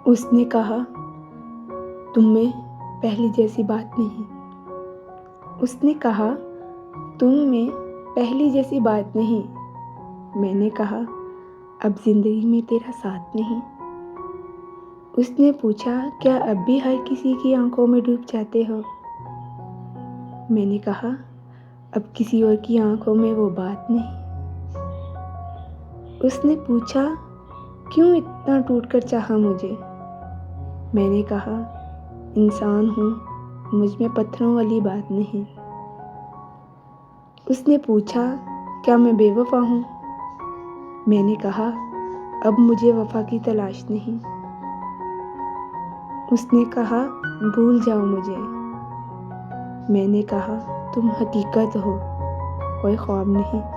उसने कहा, तुम में पहली जैसी बात नहीं। उसने कहा, तुम में पहली जैसी बात नहीं। मैंने कहा, अब जिंदगी में तेरा साथ नहीं। उसने पूछा, क्या अब भी हर किसी की आंखों में डूब जाते हो? मैंने कहा, अब किसी और की आंखों में वो बात नहीं। उसने पूछा, क्यों इतना टूटकर चाहा मुझे? मैंने कहा, इंसान हूँ, मुझ में पत्थरों वाली बात नहीं। उसने पूछा, क्या मैं बेवफा हूँ? मैंने कहा, अब मुझे वफा की तलाश नहीं। उसने कहा, भूल जाओ मुझे। मैंने कहा, तुम हकीकत हो, कोई ख्वाब नहीं।